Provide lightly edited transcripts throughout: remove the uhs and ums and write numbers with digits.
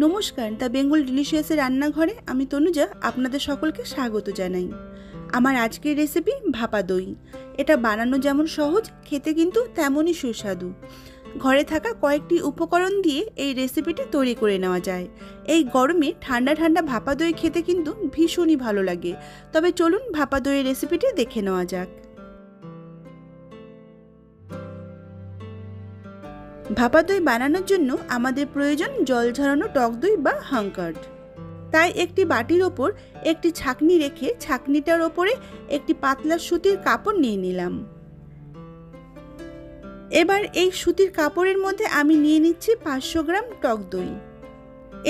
নমস্কার, দ্য বেঙ্গল ডিলিশিয়াসের রান্নাঘরে আমি তনুজা আপনাদের সকলকে স্বাগত জানাই। আমার আজকের রেসিপি ভাপা দই। এটা বানানো যেমন সহজ, খেতে কিন্তু তেমনই সুস্বাদু। ঘরে থাকা কয়েকটি উপকরণ দিয়ে এই রেসিপিটি তৈরি করে নেওয়া যায়। এই গরমে ঠান্ডা ঠান্ডা ভাপা দই খেতে কিন্তু ভীষণই ভালো লাগে। তবে চলুন ভাপা দইয়ের রেসিপিটি দেখে নেওয়া যাক। ভাপা দই বানানোর জন্য আমাদের প্রয়োজন জল ঝরানো টক দই বা হাঙ্কার্ড। তাই একটি বাটির ওপর একটি ছাঁকনি রেখে ছাঁকনিটার ওপরে একটি পাতলা সুতির কাপড় নিয়ে নিলাম। এবার এই সুতির কাপড়ের মধ্যে আমি নিয়ে নিচ্ছি 500 গ্রাম টক দই।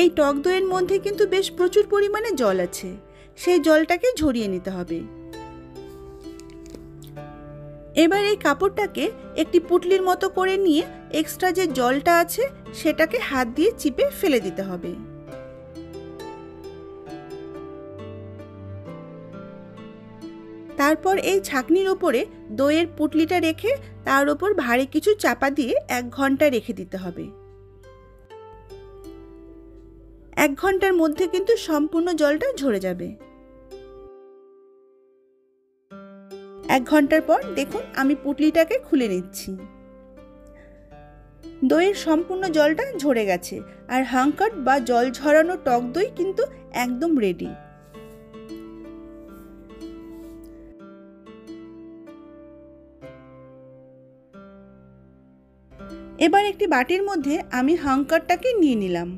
এই টক দইয়ের মধ্যে কিন্তু বেশ প্রচুর পরিমাণে জল আছে, সেই জলটাকে ঝরিয়ে নিতে হবে। এবার এই কাপড়টাকে একটি পুটলির মতো করে নিয়ে এক্সট্রা যে জলটা আছে সেটাকে হাত দিয়ে চিপে ফেলে দিতে হবে। তারপর এই ছাঁকনির ওপরে দইয়ের পুটলিটা রেখে তার ওপর ভারী কিছু চাপা দিয়ে 1 ঘন্টা রেখে দিতে হবে। 1 ঘন্টার মধ্যে কিন্তু সম্পূর্ণ জলটা ঝরে যাবে। 1 ঘন্টার পর দেখুন আমি পুটলিটাকে খুলে নিচ্ছি। দইয়ের সম্পূর্ণ জলটা ঝরে গেছে আর হাঙ্কার্ড বা জল ঝরানো টক দই কিন্তু একদম রেডি। এবার একটি বাটির মধ্যে আমি হাঙ্কার্ডটাকে নিয়ে নিলাম।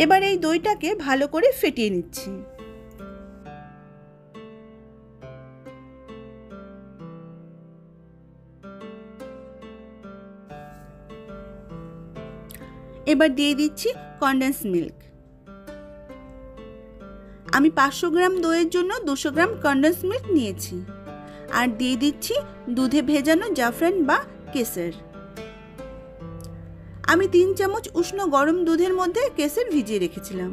এবার এই দইটাকে ভালো করে ফেটিয়ে নিচ্ছি। এবার দিয়ে দিচ্ছি কনডেন্স মিল্ক। আমি 500 গ্রাম দইয়ের জন্য 200 গ্রাম কনডেন্স মিল্ক নিয়েছি। আর দিয়ে দিচ্ছি দুধে ভেজানো জাফরান বা কেসর। আমি 3 চামচ উষ্ণ গরম দুধের মধ্যে কেসর ভিজিয়ে রেখেছিলাম।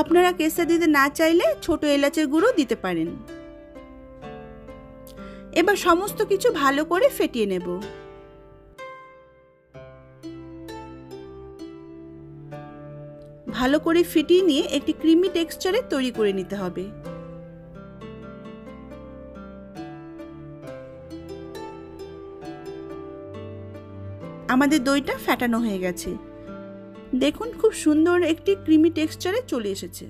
আপনারা কেসর দিতে না চাইলে ছোট এলাচের গুঁড়ো দিতে পারেন। এবার সমস্ত কিছু ভালো করে ফেটিয়ে নেব। ভালো করে ফেটিয়ে নিয়ে একটি ক্রিমি টেক্সচারে তৈরি করে নিতে হবে। আমাদের দইটা ফেটানো হয়ে গেছে। দেখুন খুব সুন্দর একটি ক্রিমি টেক্সচারে চলে এসেছে।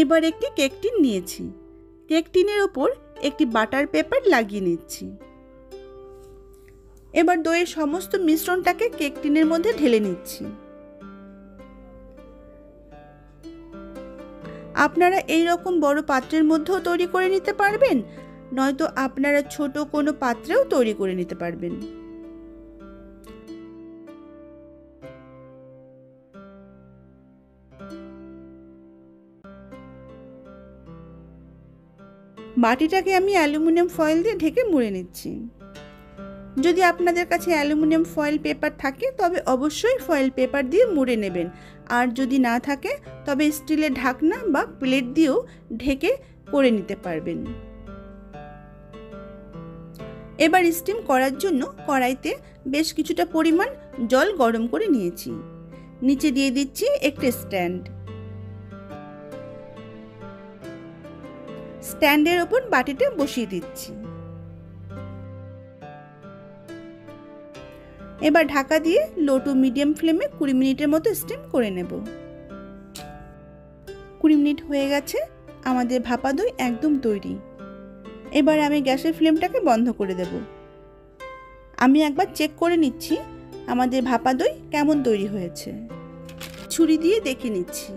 এবার একটি কেক টিন নিয়েছি। কেক টিনের ওপর একটি বাটার পেপার লাগিয়ে নিচ্ছি। এবার দইয়ের সমস্ত মিশ্রণটাকে কেক টিনের মধ্যে ঢেলে নিচ্ছি। আপনারা এই রকম বড় পাত্রের মধ্যেও তৈরি করে নিতে পারবেন, নয়তো আপনারা ছোট কোনো পাত্রেও তৈরি করে নিতে পারবেন। বাটিটাকে আমি অ্যালুমিনিয়াম ফয়েল দিয়ে ঢেকে মুড়ে নিচ্ছি। যদি আপনাদের কাছে অ্যালুমিনিয়াম ফয়েল পেপার থাকে তবে অবশ্যই ফয়েল পেপার দিয়ে মুড়ে নেবেন, আর যদি না থাকে তবে স্টিলের ঢাকনা বা প্লেট দিয়েও ঢেকে করে নিতে পারবেন। এবার স্টিম করার জন্য কড়াইতে বেশ কিছুটা পরিমাণ জল গরম করে নিয়েছি। নিচে দিয়ে দিচ্ছি একটি স্ট্যান্ডের ওপর বাটিটা বসিয়ে দিচ্ছি। এবার ঢাকা দিয়ে লো টু মিডিয়াম ফ্লেমে 20 মিনিটের মতো স্টিম করে নেব। 20 মিনিট হয়ে গেছে, আমাদের ভাপা দই একদম তৈরি। এবার আমি গ্যাসের ফ্লেমটাকে বন্ধ করে দেব। আমি একবার চেক করে নিচ্ছি আমাদের ভাপা দই কেমন তৈরি হয়েছে। ছুরি দিয়ে দেখে নিচ্ছি।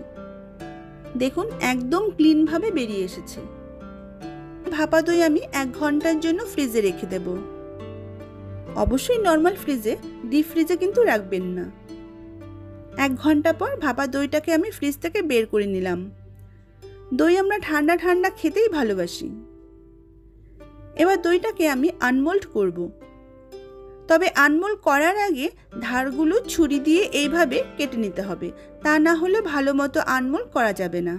দেখুন একদম ক্লিনভাবে বেরিয়ে এসেছে। ভাপা দই আমি 1 ঘন্টার জন্য ফ্রিজে রেখে দেব। অবশ্যই নর্মাল ফ্রিজে, ডিপ ফ্রিজে কিন্তু রাখবেন না। 1 ঘন্টা পর ভাপা দইটাকে আমি ফ্রিজ থেকে বের করে নিলাম। দই আমরা ঠান্ডা ঠান্ডা খেতেই ভালোবাসি। এবার দইটাকে আমি আনমোল্ড করব। তবে আনমোল্ড করার আগে ধারগুলো ছুরি দিয়ে এইভাবে কেটে নিতে হবে, তা না হলে ভালো মতো আনমোল্ড করা যাবে না।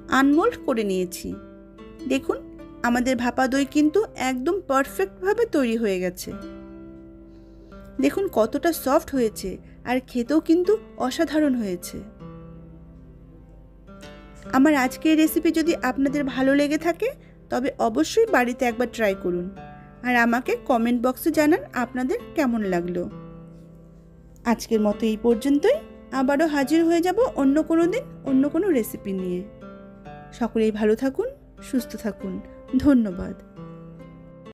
আনমোল্ড করে নিয়েছি। দেখুন আমাদের ভাপা দই কিন্তু একদম পারফেক্টভাবে তৈরি হয়ে গেছে। দেখুন কতটা সফট হয়েছে আর খেতেও কিন্তু অসাধারণ হয়েছে। আমার আজকের রেসিপি যদি আপনাদের ভালো লেগে থাকে তবে অবশ্যই বাড়িতে একবার ট্রাই করুন আর আমাকে কমেন্ট বক্সে জানান আপনাদের কেমন লাগলো। আজকের মতো এই পর্যন্তই। আবারও হাজির হয়ে যাব অন্য কোনো দিন অন্য কোনো রেসিপি নিয়ে। সকলেই ভালো থাকুন, সুস্থ থাকুন। ধন্যবাদ।